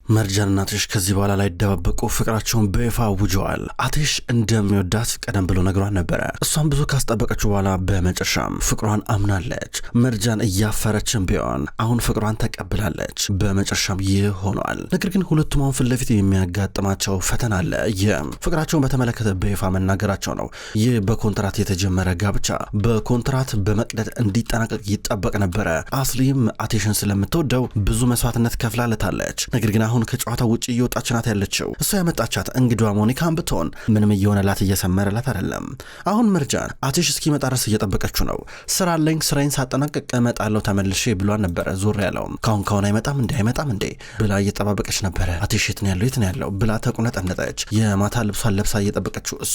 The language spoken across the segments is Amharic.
መርጃንና አትሽ ከዚህ በኋላ ላይ ደባበቁ ፍቅራቸውን በይፋ አውጀዋል። አትሽ እንደሚወዳት ቀደም ብሎ ነግሯን ነበረ። እሷን ብዙ ካስጠበቀችው በኋላ በመጨረሻም ፍቅሯን አምናለች። መርጃን እያፈረችን ቢሆን አሁን ፍቅሯን ተቀብላለች። በመጨረሻም ይህ ሆኗል። ነገር ግን ሁለቱም አሁን ፊት ለፊት የሚያጋጥማቸው ፈተና አለ። ይህም ፍቅራቸውን በተመለከተ በይፋ መናገራቸው ነው። ይህ በኮንትራት የተጀመረ ጋብቻ በኮንትራት በመቅደድ እንዲጠናቀቅ ይጠበቅ ነበረ። አስሊም አትሽን ስለምትወደው ብዙ መስዋዕትነት ከፍላለታለች። ነገር ግን አሁን ከጨዋታ ውጪ እየወጣች ናት ያለችው። እሷ ያመጣቻት እንግዷ ሞኒካን ብትሆን ምንም እየሆነላት እየሰመረላት አይደለም። አሁን መርጃን አትሽ እስኪመጣ ድረስ እየጠበቀችው ነው። ስራ አለኝ፣ ስራዬን ሳጠናቀቅ እመጣለሁ ተመልሼ ብሏን ነበረ። ዞር ያለው ካሁን አይመጣም እንዴ ብላ እየጠባበቀች ነበረ። አትሽ የት ነው ያለው ብላ ተቁነጠነጠች። የማታ ልብሷን ለብሳ እየጠበቀችው እሱ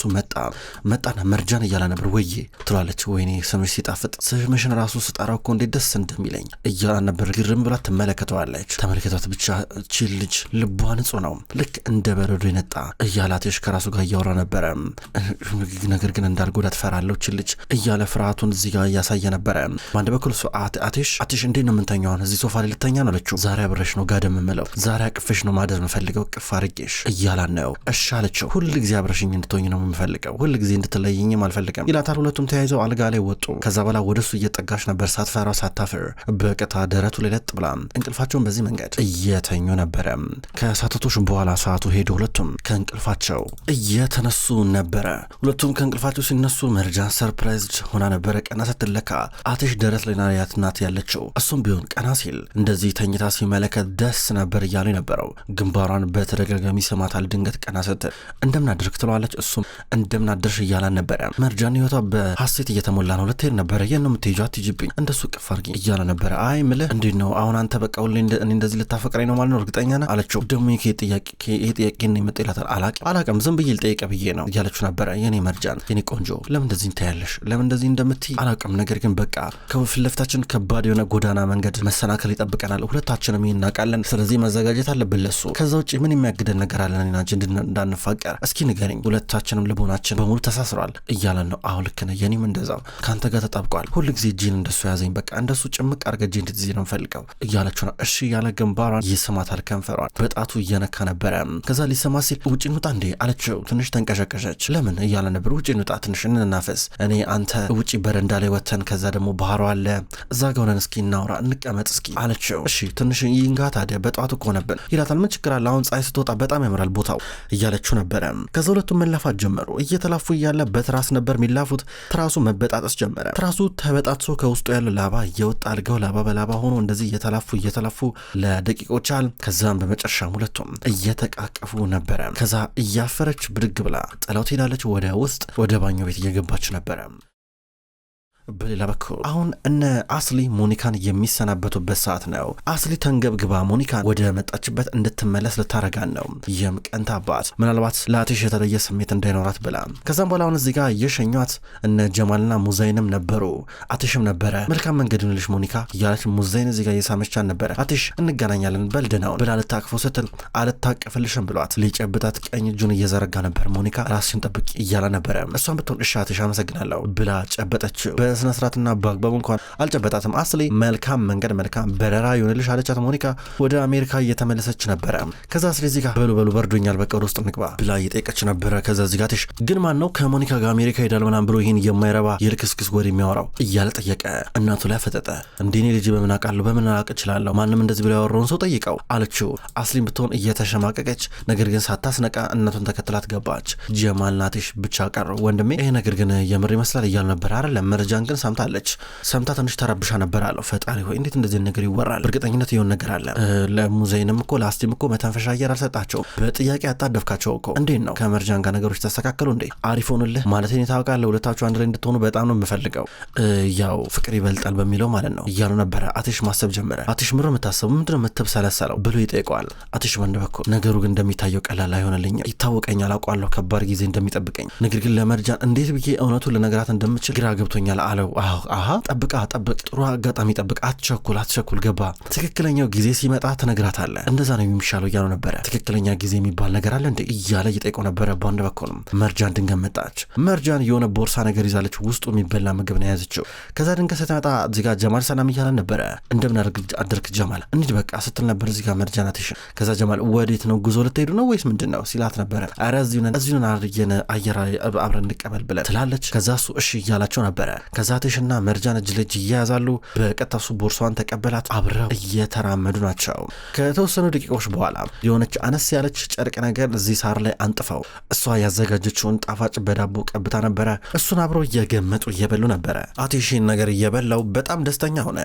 መጣና መርጃን እያላ ነበር። ወይዬ ትሏለች። ወይኔ ስምሽ ሲጣፍጥ ስምሽን ራሱ ስጠራው እኮ እንዴት ደስ እንደሚለኝ እያላ ነበር። ግርም ብላ ትመለከተዋለች። ተመልከቷት ብቻ ችል ልጅ ልቧ ንጹህ ነው፣ ልክ እንደ በረዶ የነጣ እያላትሽ ከራሱ ጋር እያወራ ነበረ። ነገር ግን እንዳልጎዳት ፈራለሁ ልጅ እያለ ፍርሃቱን እዚህ ጋር እያሳየ ነበረ። በአንድ በኩል እሱ አትሽ እንዴት ነው የምንተኛው? እዚህ ሶፋ ላይ ልተኛ ነው አለችው። ዛሬ አብረሽ ነው ጋደም የምለው፣ ዛሬ አቅፍሽ ነው ማደር የምፈልገው፣ ቅፍ አድርጌሽ እያላን ነው። እሺ አለችው። ሁል ጊዜ አብረሽኝ እንድትሆኝ ነው የምፈልገው፣ ሁል ጊዜ እንድትለይኝም አልፈልግም ይላታል። ሁለቱም ተያይዘው አልጋ ላይ ወጡ። ከዛ በኋላ ወደሱ እየጠጋሽ ነበር፣ ሳትፈራው ሳታፍር በቀጥታ ደረቱ ላይ ለጥ ብላ እንቅልፋቸውን በዚህ መንገድ እየተኙ ነበረ። ከሳተቶች በኋላ ሰዓቱ ሄዶ ሁለቱም ከእንቅልፋቸው እየተነሱ ነበረ። ሁለቱም ከእንቅልፋቸው ሲነሱ መርጃን ሰርፕራይዝድ ሆና ነበረ። ቀና ስትለካ አትሽ ደረት ላይ ናት ያለችው። እሱም ቢሆን ቀና ሲል እንደዚህ ተኝታ ሲመለከት ደስ ነበር እያሉ ነበረው። ግንባሯን በተደጋጋሚ ስማታል። ድንገት ቀና ስትል እንደምናድርግ ትለዋለች። እሱም እንደምናድርሽ እያላን ነበረ። መርጃን ህይወቷ በሐሴት እየተሞላ ነው። ልትሄድ ነበረ። ይህን ነው የምትሄጂው? አትሂጂብኝ እንደሱ ቅፍ አድርጊ እያለ ነበረ። አይ ምልህ እንዴት ነው አሁን አንተ በቃ ሁሌ እኔ እንደዚህ ልታፈቅረኝ ነው ማለት ነው? እርግጠኛ ነህ አለችው። ደግሞ ይሄ ጥያቄ ነው ይመጣላታል። አላቅም ዝም ብዬ ልጠይቅ ብዬ ነው እያለችው ነበረ። የኔ መርጃን የኔ ቆንጆ ለምን እንደዚህ እንታያለሽ? ለምን እንደዚህ እንደምትይ አላቅም። ነገር ግን በቃ ከፊት ለፊታችን ከባድ የሆነ ጎዳና መንገድ መሰናከል ይጠብቀናል። ሁለታችንም እናውቃለን። ስለዚህ መዘጋጀት አለብን ለሱ። ከዛ ውጭ ምን የሚያግደን ነገር አለን እኔና አንቺ እንዳንፋቀር? እስኪ ንገረኝ። ሁለታችንም ልቦናችን በሙሉ ተሳስሯል እያለን ነው። አሁን ልክ ነህ፣ የኔም እንደዛው ከአንተ ጋር ተጣብቋል። ሁል ጊዜ እጅን እንደሱ ያዘኝ፣ በቃ እንደሱ ጭምቅ አርገ እጅ እንድትይዝ ነው የምፈልገው እያለችው ነው። እሺ ያለ ግንባሯን ይስማታል። ከንፈሯን በጣቱ እየነካ ነበረ። ከዛ ሊሰማ ሲል ውጭ እንውጣ እንዴ አለችው። ትንሽ ተንቀሸቀሸች። ለምን እያለ ነበር። ውጭ እንውጣ ትንሽ እንናፈስ፣ እኔ አንተ ውጭ በረንዳ ላይ ወተን ከዛ ደግሞ ባህሩ አለ እዛ ጋር ሆነን እስኪ እናውራ እንቀመጥ እስኪ አለችው። እሺ ትንሽ ይንጋ ታዲያ በጠዋቱ እኮ ነበር ይላታል። ምን ችግር አለ አሁን ፀሐይ ስትወጣ በጣም ያምራል ቦታው እያለችው ነበረ። ከዛ ሁለቱም መላፋት ጀመሩ። እየተላፉ እያለ በትራስ ነበር የሚላፉት። ትራሱ መበጣጠስ ጀመረ። ትራሱ ተበጣጥሶ ከውስጡ ያለው ላባ እየወጣ አልጋው ላባ በላባ ሆኖ እንደዚህ እየተላፉ ለደቂቆች አል። ከዛም በመጨረሻም ሁለቱም እየተቃቀፉ ነበረ። ከዛ እያፈረች ብድግ ብላ ጥላው ትሄዳለች። ወደ ውስጥ ወደ ባኞ ቤት እየገባች ነበረ። በሌላ በኩል አሁን እነ አስሊ ሞኒካን የሚሰናበቱበት ሰዓት ነው። አስሊ ተንገብግባ ሞኒካን ወደ መጣችበት እንድትመለስ ልታረጋን ነው። ይህም ቀንታባት ምናልባት ለአትሽ የተለየ ስሜት እንዳይኖራት ብላ። ከዛም በኋላ አሁን እዚህ ጋር የሸኟት እነ ጀማልና ሙዛይንም ነበሩ። አትሽም ነበረ። መልካም መንገድ ይሁንልሽ ሞኒካ እያለች ሙዛይን እዚህ ጋር እየሳመቻን ነበረ። አትሽ እንገናኛለን በልድናውን ብላ ልታቅፎ ስትል አልታቀፍልሽም ብሏት ሊጨብጣት ቀኝ እጁን እየዘረጋ ነበር። ሞኒካ ራስሽን ጠብቂ እያለ ነበረ። እሷን ብትሆን እሺ አትሽ አመሰግናለሁ ብላ ጨበጠችው። በስነ ስርዓትና በአግባቡ እንኳን አልጨበጣትም። አስሊ መልካም መንገድ መልካም በረራ ይሆንልሽ አለቻት። ሞኒካ ወደ አሜሪካ እየተመለሰች ነበረ። ከዛ አስሊ እዚህ ጋር በሉ በርዶኛል በቃ ወደ ውስጥ እንግባ ብላ እየጠየቀች ነበረ። ከዛ እዚህ ጋር ትሽ ግን ማን ነው ከሞኒካ ጋር አሜሪካ ሄዳል ምናምን ብሎ ይህን የማይረባ የልክስክስ ወሬ የሚያወራው እያለ ጠየቀ። እናቱ ላይ ፈጠጠ። እንዴኔ ልጅ በምን አውቃለሁ በምን አውቅ እችላለሁ ማንም እንደዚህ ብሎ ያወራውን ሰው ጠይቀው አለችው። አስሊም ብትሆን እየተሸማቀቀች ነገር ግን ሳታስነቃ እናቱን ተከትላት ገባች። ጀማል ናትሽ ብቻ ቀሩ። ወንድሜ ይሄ ነገር ግን የምር ይመስላል እያሉ ነበር አይደለም መረጃን ግን ሰምታ ትንሽ ተረብሻ ነበር አለው። ፈጣሪ ሆይ እንዴት እንደዚህ ነገር ይወራል? እርግጠኝነት ይሆን ነገር አለ። ለሙዛይንም እኮ ለአስቲም እኮ መተንፈሻ አየር አልሰጣቸው። በጥያቄ አጣደፍካቸው እኮ። እንዴት ነው ከመርጃን ጋር ነገሮች ተስተካከሉ እንዴ? አሪፍ ሆኑልህ ማለት እኔ ታውቃለህ፣ ሁለታችሁ አንድ ላይ እንድትሆኑ በጣም ነው የምፈልገው፣ ያው ፍቅር ይበልጣል በሚለው ማለት ነው እያሉ ነበረ። አትሽ ማሰብ ጀመረ። አትሽ ምሮ የምታሰቡ ምንድነው የምትብሰለሰለው ብሎ ይጠይቀዋል። አትሽ በአንድ በኩል ነገሩ ግን እንደሚታየው ቀላል አይሆንልኝ፣ ይታወቀኛል፣ አውቃለሁ ከባድ ጊዜ እንደሚጠብቀኝ፣ ነገር ግን ለመርጃን እንዴት ብዬ እውነቱን ልነግራት እንደምችል ግራ ገብቶኛል አለው። አሃ ጠብቅ፣ ጥሩ አጋጣሚ ጠብቅ፣ አትቸኩል፣ ገባ ትክክለኛው ጊዜ ሲመጣ ትነግራታለህ፣ እንደዛ ነው የሚሻለው እያለው ነበረ። ትክክለኛ ጊዜ የሚባል ነገር አለ እንዴ እያለ እየጠየቀው ነበረ። በአንድ በኩልም መርጃን ድንገት መጣች። መርጃን የሆነ ቦርሳ ነገር ይዛለች፣ ውስጡ የሚበላ ምግብ ነው የያዘችው። ከዛ ድንገት ስትመጣ እዚህ ጋር ጀማል ሰላም እያለን ነበረ። እንደምን አደርክ ጀማል፣ እንሂድ በቃ ስትል ነበር እዚህ ጋር መርጃን አትሽ። ከዛ ጀማል ወዴት ነው ጉዞ ልትሄዱ ነው ወይስ ምንድን ነው ሲላት ነበረ። ኧረ እዚሁን አየር አብረን እንቀበል ብለን ትላለች። ከዛ እሱ እሺ እያላቸው ነበረ። ከዛ አትሽና መርጃን እጅ ለእጅ እያያዛሉ። በቀጥታ እሱ ቦርሷን ተቀበላት። አብረው እየተራመዱ ናቸው። ከተወሰኑ ደቂቃዎች በኋላ የሆነች አነስ ያለች ጨርቅ ነገር እዚህ ሳር ላይ አንጥፈው እሷ ያዘጋጀችውን ጣፋጭ በዳቦ ቀብታ ነበረ። እሱን አብረው እየገመጡ እየበሉ ነበረ። አቴሽን ነገር እየበላው በጣም ደስተኛ ሆነ፣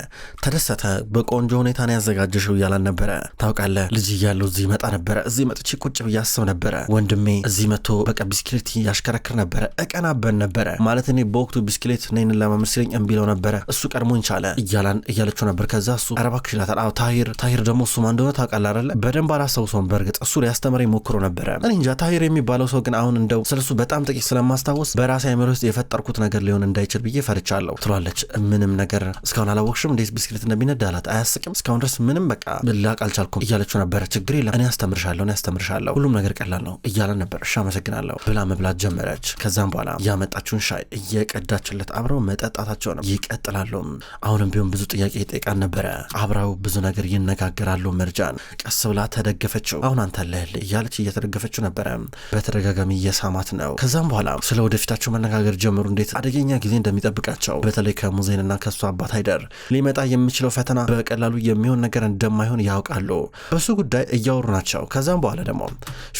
ተደሰተ። በቆንጆ ሁኔታ ነው ያዘጋጀሽው እያላን ነበረ። ታውቃለህ ልጅ እያለሁ እዚህ መጣ ነበረ፣ እዚህ መጥቼ ቁጭ ብዬ አስብ ነበረ። ወንድሜ እዚህ መጥቶ በቃ ቢስክሌት ያሽከረክር ነበረ፣ እቀናበን ነበረ። ማለት እኔ በወቅቱ ቢስክሌት ነይን ለማመድ ሲለኝ እምቢለው ነበረ፣ እሱ ቀድሞኝ ቻለ እያለችው ነበር። ከዛ እሱ አረባክሽ ይላታል። አዎ ታሂር ደግሞ እሱ ማን እንደሆነ ታውቃለህ አይደለ? በደንብ አላስታውሰውም። በእርግጥ እሱ ሊያስተምረኝ ሞክሮ ነበረ። እኔ እንጃ ታሂር የሚባለው ሰው ግን አሁን እንደው ስለሱ በጣም ጥቂት ስለማስታወስ በራሴ አእምሮ ውስጥ የፈጠርኩት ነገር ሊሆን እንዳይችል ብዬ ፈርቻለሁ ትሏለች። ምንም ነገር እስካሁን አላወቅሽም እንዴት ቢስክሌት እንደሚነዳ አላት። አያስቅም? እስካሁን ድረስ ምንም በቃ ላቅ አልቻልኩም እያለችው ነበረ። ችግር የለም እኔ አስተምርሻለሁ ሁሉም ነገር ቀላል ነው እያለን ነበር። እሺ አመሰግናለሁ ብላ መብላት ጀመረች። ከዛም በኋላ ያመጣችውን ሻይ እየቀዳችለት አብረው መጠጣታቸውን ይቀጥላሉ። አሁንም ቢሆን ብዙ ጥያቄ ይጠይቃን ነበረ። አብረው ብዙ ነገር ይነጋገራሉ። መርጃን ቀስ ብላ ተደገፈችው። አሁን አንተ ለህል እያለች እየተደገፈችው ነበረ። በተደጋጋሚ እየሳማት ነው። ከዛም በኋላ ስለ ወደፊታቸው መነጋገር ጀምሩ። እንዴት አደገኛ ጊዜ እንደሚጠብቃቸው በተለይ ከሙዜንና ከሱ አባት ሃይደር ሊመጣ የሚችለው ፈተና በቀላሉ የሚሆን ነገር እንደማይሆን ያውቃሉ። በሱ ጉዳይ እያወሩ ናቸው። ከዛም በኋላ ደግሞ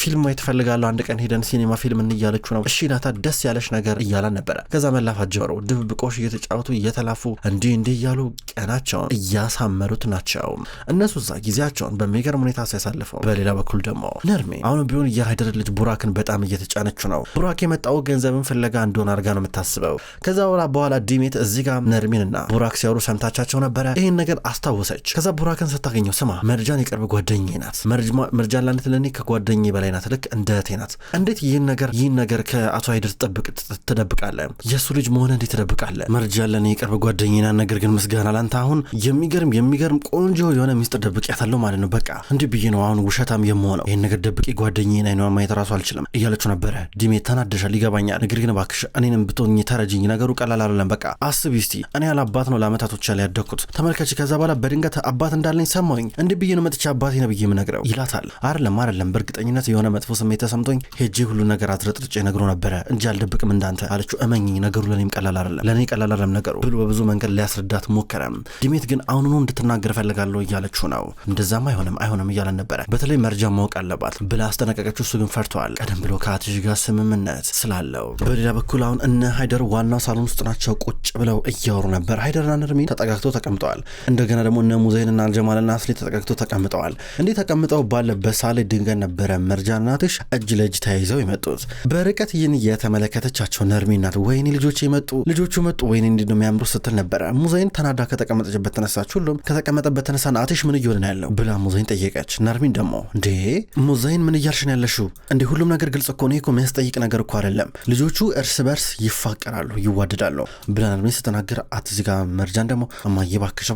ፊልም ማየት እፈልጋለሁ፣ አንድ ቀን ሄደን ሲኔማ ፊልም እንያለችሁ ነው። እሺ ናታ ደስ ያለሽ ነገር እያላን ነበረ። ከዛ መላፋት ጀመሩ። ድብብቆሽ እየተጫወቱ እየተላፉ እንዲህ እያሉ ቀናቸውን እያሳመሩት ናቸው። እነሱ እዛ ጊዜያቸውን በሚገርም ሁኔታ ሲያሳልፈው፣ በሌላ በኩል ደግሞ ነርሜ አሁን ቢሆን የሃይደር ልጅ ቡራክን በጣም እየተጫነችው ነው። ቡራክ የመጣው ገንዘብን ፍለጋ እንደሆነ አድርጋ ነው የምታስበው። ከዛ በኋላ ዲሜት እዚህ ጋር ነርሚንና ቡራክ ሲያወሩ ሰምታቻቸው ነበረ። ይህን ነገር አስታወሰች። ከዛ ቡራክን ስታገኘው ስማ መርጃን የቅርብ ጓደኛዬ ናት። መርጃን ላንት ለኔ ከጓደኛዬ በላይ ናት፣ ልክ እንደ እህቴ ናት። እንዴት ይህን ነገር ከአቶ ሃይደር ትደብቃለህ? የእሱ ልጅ መሆን እንዴት ትደብቃለህ? መርጃን ለኔ የቅርብ ጓደኛዬ ናት፣ ነገር ግን ምስጋና ላንተ አሁን የሚገርም ቆንጆ የሆነ ሚስጥር ደብቄያታለሁ ማለት ነው። በቃ እንዲህ ብዬ ነው አሁን ውሸታም የምሆነው። ይህን ነገር ደብቄ ጓደኛዬን አይኗን ማየት ራሱ አልችልም እያለችው ነበረ። ዲሜት ተናደሻል፣ ይገባኛል። ነገር ግን እባክሽ እኔንም ብትሆኚ ተረጅኝ፣ ነገሩ ቀላል አይደለም። በቃ አስቢ እስቲ እኔ ያለ አባት ነው ለአመታቶች ያለ ያደግኩት፣ ተመልከች። ከዛ በኋላ በድንገት አባት እንዳለኝ ሰማሁኝ። እንዲህ ብዬ ነው መጥቼ አባቴ ነው ብዬ የምነግረው ይላታል። አይደለም በእርግጠኝነት የሆነ መጥፎ ስሜት ተሰምቶኝ ሄጄ ሁሉ ነገር አዝረጥርጬ ነግሮ ነበረ እንጂ አልደብቅም እንዳንተ አለችው። እመኚ ነገሩ ለኔም ቀላል አይደለም ነገሩ ብሎ በብዙ መንገድ ሊያስረዳት ሞከረ። ዲሜት ግን አሁኑኑ እንድትናገር ፈልጋለሁ እያለችው ነው። እንደዛም አይሆንም እያለን ነበረ። በተለይ መርጃ ማወቅ አለባት ብላ አስጠነቀቀችው። እሱ ግን ፈርቷል፣ ቀደም ብሎ ከአትሽ ጋር ስምምነት ስላለው። በሌላ በኩል አሁን እነ ሃይደር ዋናው ሳሎን ውስጥ ናቸው። ቁጭ ብለው እያወሩ ነበር። ሃይደርና ነርሚን ተጠጋግተው ተቀምጠዋል። እንደገና ደግሞ እነ ሙዜንና አልጀማልና አስሊ ተጠጋግተው ተቀምጠዋል። እንዲህ ተቀምጠው ባለበት ሳለ ድንገት ነበረ መርጃና አትሽ እጅ ለእጅ ተያይዘው የመጡት። በርቀት ይህን እየተመለከተቻቸው ነርሚን ናት ወይኔ ልጆቹ መጡ ወይኔ እንዴት ነው የሚያምሩ ስትል ነበረ። ሙዜን ተናዳ ከተቀመጠችበት ተነሳች። ሁሉም ከተቀመጠበት ተነሳና አትሽ ምን እየሆነ ነው ያለው ብላ ሙዜን ጠየቀች። ነርሚን ደግሞ እንዴ ሙዜን ምን እያልሽ ነው ያለሽው? እንዴ ሁሉም ነገር ግልጽ እኮ ነው፣ የሚያስጠይቅ ነገር እኮ አይደለም። ልጆቹ እርስ በርስ ይፋቀራሉ፣ ይዋደዳሉ ብላ ነርሚን ስትናገር እዚህ ጋር መርጃን ደግሞ እማዬ እባክሽ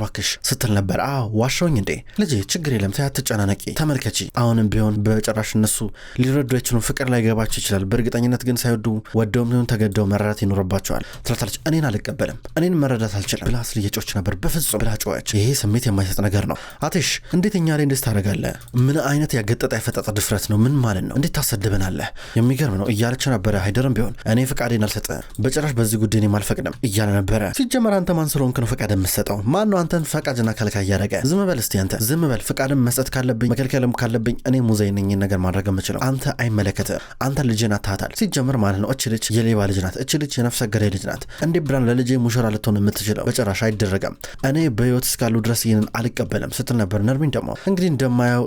ስትል ነበር። ዋሻውኝ እንዴ ልጄ ችግር የለም ተይ አትጨናነቂ፣ ተመልከቺ አሁንም ቢሆን በጭራሽ እነሱ ሊረዱ አይችሉም፣ ፍቅር ላይ ገባቸው ይችላል። በእርግጠኝነት ግን ሳይወዱ ወደውም ሊሆን ተገደው መረዳት ይኖርባቸዋል ትላታለች። እኔን አልቀበልም፣ እኔን መረዳት አልችልም ብላ አስሊ እየጮች ነበር። በፍጹም ብላ ጮኸች። ይሄ ስሜት የማይሰጥ ነገር ነው። አትሽ እንዴት እኛ ላይ እንደዚህ ታደርጋለህ? ምን አይነት ያገጠጠ የፈጠጠ ድፍረት ነው? ምን ማለት ነው? እንዴት ታሰድበናለህ? የሚገርም ነው እያለች ነበረ። ሃይደርም ቢሆን እኔ ፍቃዴን አልሰጥም፣ በጭራሽ በዚህ ጉዳይ እኔም አልፈቅድም እያለ ነበረ። ሲጀመር አንተ ማን ስለሆንክ ነው ፍቃድ የምትሰጠው? ማን ነው አንተን ፈቃጅና ከልካይ እያደረገ? ዝም በል እስቲ አንተ ዝም በል። ፍቃድም መስጠት ካለብኝ መከልከልም ካለብኝ እኔ ሙዜን ነኝ ነገር ማድረግ የምችለው። አንተ አይመለከትም። አንተ ልጅን አታታል። ሲጀመር ማለት ነው እች ልጅ የሌባ ልጅ ናት። እች ልጅ የነፍሰ ገዳይ ልጅ ናት። እንዴ ብራን ለልጄ ሙሽራ ልትሆን የምትችለው? በጭራሽ አይደረገም። እኔ በህይወት እስካሉ ድረስ ይህንን አልቀበልም ስትል ነበር። ነርሚን ደግሞ እንግዲህ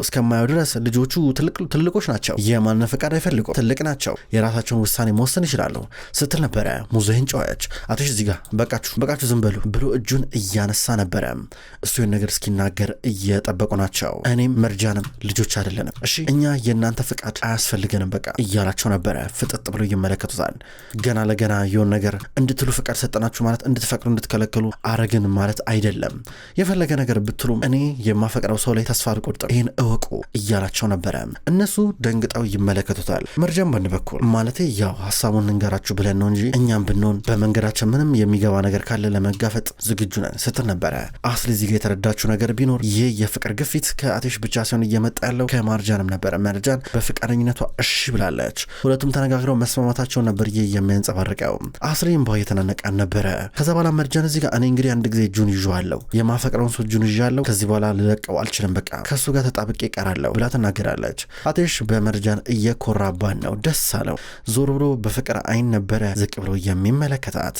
እስከማየው ድረስ ልጆቹ ትልቆች ናቸው፣ የማንን ፍቃድ አይፈልጉም፣ ትልቅ ናቸው፣ የራሳቸውን ውሳኔ መወሰን ይችላሉ ስትል ነበረ። ሙዜን ጮኸች። አትሽ እዚህ ጋር በቃችሁ ዝም በሉ ብሎ እጁን እያነሳ ነበረ። እሱ ነገር እስኪናገር እየጠበቁ ናቸው። እኔም መርጃንም ልጆች አይደለንም፣ እሺ እኛ የእናንተ ፍቃድ አያስፈልገንም በቃ እያላቸው ነበረ። ፍጥጥ ብሎ ይመለከቱታል። ገና ለገና የሆን ነገር እንድትሉ ፍቃድ ሰጠናችሁ ማለት እንድትፈቅዱ እንድትከለከሉ አረግን ማለት አይደለም። የፈለገ ነገር ብትሉም እኔ የማፈቅረው ሰው ላይ ተስፋ አልቆርጥም፣ ይህን እወቁ እያላቸው ነበረ። እነሱ ደንግጠው ይመለከቱታል። መርጃን በአንድ በኩል ማለቴ ያው ሀሳቡን እንገራችሁ ብለን ነው እንጂ እኛም ብንሆን በመንገዳችን ምንም የሚገባ ነገር ካለ ለመጋፈጥ ዝግጁ ነን ስትል ነበረ። አስሊ እዚህ ጋር የተረዳችው ነገር ቢኖር ይህ የፍቅር ግፊት ከአቴሽ ብቻ ሲሆን እየመጣ ያለው ከማርጃንም ነበረ። መርጃን በፍቃደኝነቷ እሺ ብላለች። ሁለቱም ተነጋግረው መስማማታቸውን ነበር ይህ የሚያንጸባርቀው። አስሊም ባው የተናነቃን ነበረ። ከዛ በኋላ መርጃን እዚህ ጋር እኔ እንግዲህ አንድ ጊዜ እጁን ይዤዋለሁ፣ የማፈቅረውን ሰው እጁን ይዤዋለሁ፣ ከዚህ በኋላ ልለቀው አልችልም፣ በቃ ከሱ ጋር ተጣብቄ እቀራለሁ ብላ ትናገራለች። አቴሽ በመርጃን እየኮራባን ነው፣ ደስ አለው። ዞር ብሎ በፍቅር አይን ነበረ ዝቅ ብሎ የሚመለከታት።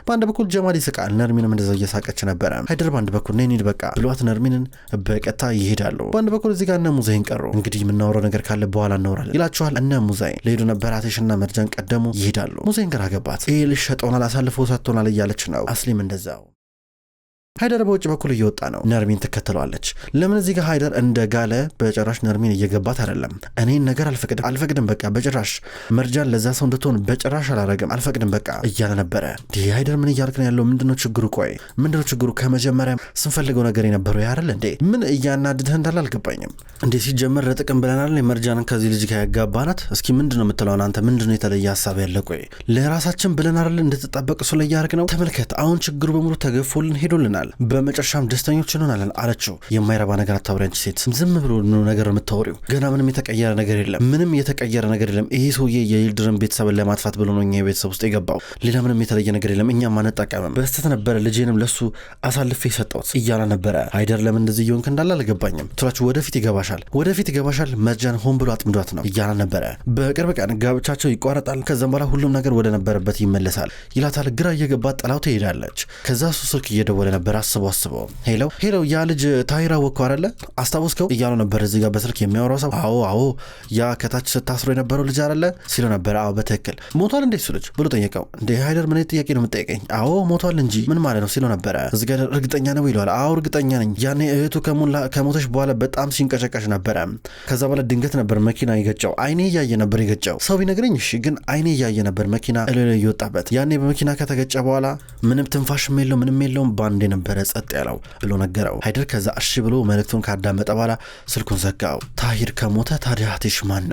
በአንድ በኩል ጀማል ይስቃል፣ ነርሚንም እንደዛው እየሳቀች ነበረ። ሃይደር በአንድ በኩል ነኒድ በቃ ብሏት ነርሚንን በቀጥታ ይሄዳሉ። በአንድ በኩል እዚህ ጋር እነ ሙዛይን ቀሩ። እንግዲህ የምናወራው ነገር ካለ በኋላ እናወራለን ይላችኋል። እነ ሙዛይ ሌዱ ነበር። አቴሽና መርጃን ቀደሙ ይሄዳሉ። ሙዛይን ግራ ገባት። ይሄ ልጅ ሸጦናል፣ አሳልፎ ሰጥቶናል እያለች ነው። አስሊም እንደዛው። ሃይደር በውጭ በኩል እየወጣ ነው። ነርሚን ትከተለዋለች። ለምን እዚህ ጋር ሃይደር እንደጋለ በጭራሽ ነርሚን እየገባት አይደለም። እኔን ነገር አልፈቅድም በቃ በጭራሽ መርጃን ለዛ ሰው እንድትሆን በጭራሽ አላረግም፣ አልፈቅድም በቃ እያለ ነበረ። ሃይደር ምን እያልክ ነው ያለው? ምንድነው ችግሩ? ቆይ ምንድነው ችግሩ? ከመጀመሪያ ስንፈልገው ነገር የነበረው ያረል እንዴ? ምን እያናድድህ እንዳለ አልገባኝም እንዴ። ሲጀመር ለጥቅም ብለናል መርጃንን ከዚህ ልጅ ጋር ያጋባናት። እስኪ ምንድነው የምትለው አንተ? ምንድነው የተለየ ሀሳብ ያለ? ቆይ ለራሳችን ብለን አይደል እንድትጣበቅ እሱ ላይ ያርክ ነው። ተመልከት፣ አሁን ችግሩ በሙሉ ተገፎልን ሄዶልናል፣ በመጨረሻም ደስተኞች እንሆናለን አለችው። የማይረባ ነገር አታውሪ አንቺ ሴት፣ ዝም ብሎ ነገር የምታወሪው። ገና ምንም የተቀየረ ነገር የለም። ይሄ ሰውዬ የይልድርን ቤተሰብን ለማጥፋት ብሎ ነው እኛ የቤተሰብ ውስጥ የገባው። ሌላ ምንም የተለየ ነገር የለም። እኛም አንጠቀምም። በስተት ነበረ ልጄንም ለሱ አሳልፌ ሰጠሁት እያለ ነበረ። ሃይደር ለምን እንደዚህ እየሆንክ እንዳለ አልገባኝም ትላችሁ። ወደፊት ይገባሻል። መርጃን ሆን ብሎ አጥምዷት ነው እያለ ነበረ። በቅርብ ቀን ጋብቻቸው ይቋረጣል። ከዛም በኋላ ሁሉም ነገር ወደ ነበረበት ይመለሳል ይላታል። ግራ እየገባት ጠላው ትሄዳለች። ከዛ እሱ ስልክ እየደወለ ነበር። አስበው ሄሎ ያ ልጅ ታሂራ ወኮ አይደለ አስታውስከው እያለው ነበር እዚህ ጋር በስልክ የሚያወራው ሰው። አዎ ያ ከታች ስታስሮ የነበረው ልጅ አይደለ ሲለው ነበር። አዎ በትክክል ሞቷል እንዴ እሱ ልጅ ብሎ ጠየቀው። እንዴ ሃይደር ምን ጥያቄ ነው የምትጠይቀኝ? አዎ ሞቷል እንጂ ምን ማለት ነው ሲለው ነበረ። እዚህ ጋር እርግጠኛ ነው ይለዋል። አዎ እርግጠኛ ነኝ። ያኔ እህቱ ከሞተች በኋላ በጣም ሲንቀጨቀጭ ነበረ። ከዛ በኋላ ድንገት ነበር መኪና የገጨው። አይኔ እያየ ነበር የገጨው። ሰው ቢነግረኝ እሺ፣ ግን አይኔ እያየ ነበር መኪና እየወጣበት። ያኔ በመኪና ከተገጨ በኋላ ምንም ትንፋሽም የለውም ምንም የለውም፣ ባንዴ ነበረ ጸጥ ያለው ብሎ ነገረው። ሃይደር ከዛ እሺ ብሎ መልእክቱን ካዳመጠ በኋላ ስልኩን ዘጋው። ታሂር ከሞተ ታዲያ አቴሽ ማን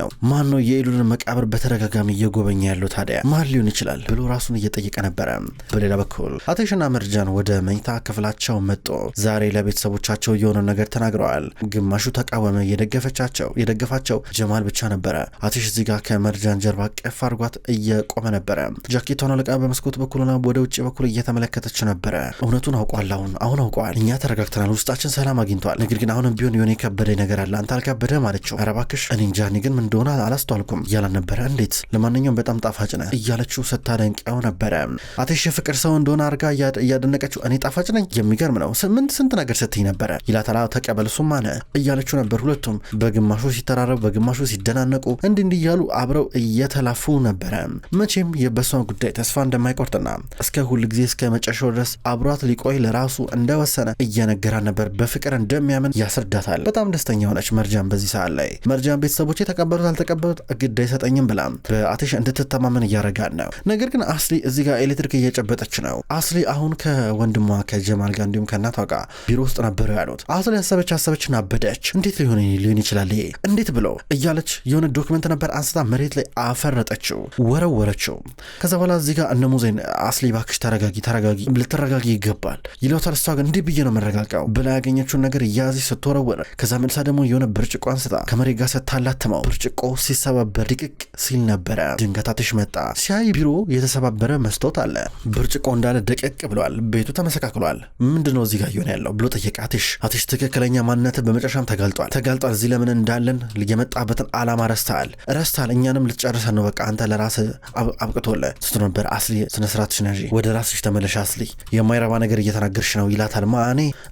ነው የኢሉንን መቃብር በተደጋጋሚ እየጎበኘ ያለው ታዲያ ማን ሊሆን ይችላል ብሎ ራሱን እየጠየቀ ነበረ። በሌላ በኩል አቴሽና መርጃን ወደ መኝታ ክፍላቸው መጡ። ዛሬ ለቤተሰቦቻቸው የሆነ ነገር ተናግረዋል። ግማሹ ተቃወመ፣ የደገፋቸው ጀማል ብቻ ነበረ። አቴሽ እዚህ ጋር ከመርጃን ጀርባ ቀፍ አድርጓት እየቆመ ነበረ። ጃኬቷን አለቃ በመስኮት በኩልና ወደ ውጭ በኩል እየተመለከተች ነበረ። እውነቱን አውቋል። አሁን አውቋል። እኛ ተረጋግተናል፣ ውስጣችን ሰላም አግኝቷል። ነገር ግን አሁንም ቢሆን የሆነ የከበደ ነገር አለ። አንተ አልከበደም አለችው። ኧረ እባክሽ እኔ እንጃ፣ እኔ ግን ምን እንደሆነ አላስተዋልኩም እያላን ነበረ። እንዴት ለማንኛውም በጣም ጣፋጭ ነህ እያለችው ስታደንቀው ነበረ። አቴሽ የፍቅር ሰው እንደሆነ አድርጋ እያደነቀችው እኔ ጣፋጭ ነኝ የሚገርም ነው ስንት ነገር ስትይ ነበረ ይላታል። ተቀበል እሱማ ነህ እያለችው ነበር። ሁለቱም በግማሹ ሲተራረቡ በግማሹ ሲደናነቁ እንዲህ እያሉ አብረው እየተላፉ ነበረ። መቼም የበሷን ጉዳይ ተስፋ እንደማይቆርጥና እስከ ሁል ጊዜ እስከ መጨረሻው ድረስ አብሯት ሊቆይ ለራሱ እንደወሰነ እየነገራን ነበር። በፍቅር እንደሚያምን ያስረዳታል። በጣም ደስተኛ ሆነች መርጃን። በዚህ ሰዓት ላይ መርጃን ቤተሰቦች የተቀበሉት አልተቀበሉት ግድ አይሰጠኝም ብላ በአቴሽ እንድትተማመን እያረጋን ነው። ነገር ግን አስሊ እዚህ ጋር ኤሌክትሪክ እየጨበጠች ነው። አስሊ አሁን ከወንድሟ ከጀማል ጋር እንዲሁም ከእናቷ ጋር ቢሮ ውስጥ ነበሩ ያሉት። አስሊ ያሰበችና አበደች። እንዴት ሊሆን ይችላል ይሄ እንዴት ብሎ እያለች የሆነ ዶክመንት ነበር አንስታ መሬት ላይ አፈረጠችው፣ ወረወረችው። ከዛ በኋላ እዚህ ጋር እነ ሙዜን አስሊ ባክሽ ተረጋጊ ልትረጋጊ ይገባል ይለውታል። እሷ ግን እንዲህ ብዬ ነው መረጋጋው ብላ ያገኘችውን ነገር እያያዘች ስትወረወረ ከዛ መልሳ ደግሞ የሆነ ብርጭቆ አንስታ ከመሬት ጋር ስታላትመው ብርጭቆ ሲሰባበር ድቅቅ ሲል ነበረ። ድንገት አቴሽ መጣ። ሲያይ ቢሮ የተሰባበረ መስታወት አለ። ብርጭቆ እንዳለ ደቀቅ ብሏል። ቤቱ ተመሰካክሏል። ምንድነው እዚህ ጋር እየሆነ ያለው ብሎ ጠየቀ። አቴሽ ትክክለኛ ማንነት በመጨረሻም ተጋልጧል። እዚህ ለምን እንዳለን የመጣበትን አላማ ረስተሃል። እኛንም ልትጨርሰን ነው። በቃ አንተ ለራስህ አብቅቶልህ ስትነበር አስሊ ስነስርዓትሽን ያዢ፣ ወደ ራስሽ ተመለሽ አስሊ፣ የማይረባ ነገር እየተናገርሽ እያልሽ ነው ይላታል።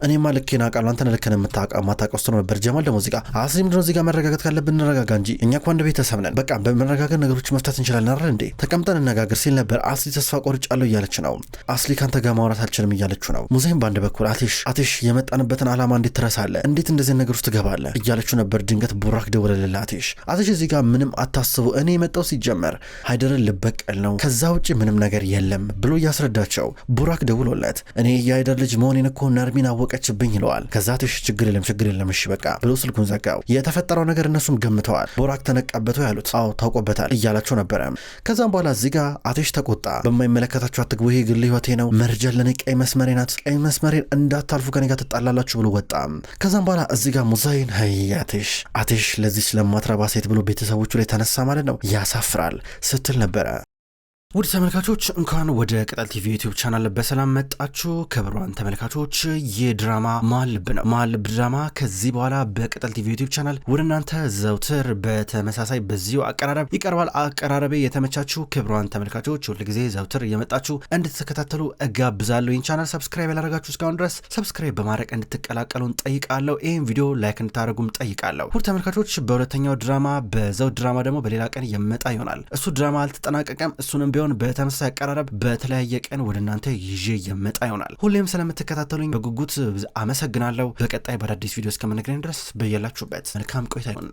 እኔማ ልኬን አውቃለሁ አንተን ልክን የማታውቀው ስትሆን ነበር። ጀማል ደግሞ እዚህ ጋር አስሊ ምንድነው እዚህ ጋር መረጋጋት ካለብን እንረጋጋ እንጂ እኛ እኮ አንድ ቤተሰብ ነን። በቃ በመረጋጋት ነገሮች መፍታት እንችላለን አይደል እንዴ? ተቀምጠን እነጋገር ሲል ነበር። አስሊ ተስፋ ቆርጫለሁ እያለች ነው። አስሊ ካንተ ጋር ማውራት አልችልም እያለችው ነው። ሙዛይም በአንድ በኩል አቴሽ የመጣንበትን ዓላማ እንዴት ትረሳለህ? እንዴት እንደዚህ ነገር ውስጥ ትገባለህ? እያለችው ነበር። ድንገት ቡራክ ደወለልህ። አቴሽ እዚህ ጋር ምንም አታስቡ፣ እኔ የመጣው ሲጀመር ሃይደርን ልበቀል ነው፣ ከዛ ውጭ ምንም ነገር የለም ብሎ እያስረዳቸው ቡራክ ደውሎለት እኔ የሃይደር ልጅ መሆኔን እኮ ነርሚን አወቀችብኝ ይለዋል። ከዛ አቴሽ ችግር የለም እሺ በቃ ብሎ ስልኩን ዘጋው። የተፈጠረው ነገር እነሱም ገምተዋል። ቡራክ ተነቃበተው ያሉት አዎ ታውቆበታል እያላቸው ነበረ። ከዛም በኋላ እዚህ ጋር አቴሽ ተቆጣ። በማይመለከታቸው አትግቡ፣ ይሄ ግል ህይወቴ ነው፣ መርጃን ለኔ ቀይ መስመሬ ናት፣ ቀይ መስመሬን እንዳታልፉ ከኔ ጋር ትጣላላችሁ ብሎ ወጣ። ከዛም በኋላ እዚህ ጋር ሙዛይን አቴሽ ለዚህ ስለማትረባ ሴት ብሎ ቤተሰቦቹ ላይ ተነሳ ማለት ነው፣ ያሳፍራል ስትል ነበረ። ውድ ተመልካቾች እንኳን ወደ ቅጠል ቲቪ ዩቲዩብ ቻናል በሰላም መጣችሁ። ክቡራን ተመልካቾች የድራማ መሀል ልብ ነው። መሀል ልብ ድራማ ከዚህ በኋላ በቅጠል ቲቪ ዩቲዩብ ቻናል ወደ እናንተ ዘውትር በተመሳሳይ በዚሁ አቀራረብ ይቀርባል። አቀራረቤ የተመቻችሁ ክቡራን ተመልካቾች ሁል ጊዜ ዘውትር እየመጣችሁ እንድትከታተሉ እጋብዛለሁ። ይህን ቻናል ሰብስክራይብ ያላደረጋችሁ እስካሁን ድረስ ሰብስክራይብ በማድረግ እንድትቀላቀሉን ጠይቃለሁ። ይህን ቪዲዮ ላይክ እንድታደርጉም ጠይቃለሁ። ውድ ተመልካቾች በሁለተኛው ድራማ በዘውድ ድራማ ደግሞ በሌላ ቀን የመጣ ይሆናል። እሱ ድራማ አልተጠናቀቀም። እሱንም ቢሆን በተመሳሳይ አቀራረብ በተለያየ ቀን ወደ እናንተ ይዤ የመጣ ይሆናል። ሁሌም ስለምትከታተሉኝ በጉጉት አመሰግናለሁ። በቀጣይ በአዳዲስ ቪዲዮ እስከምንገናኝ ድረስ በያላችሁበት መልካም ቆይታ ይሁን።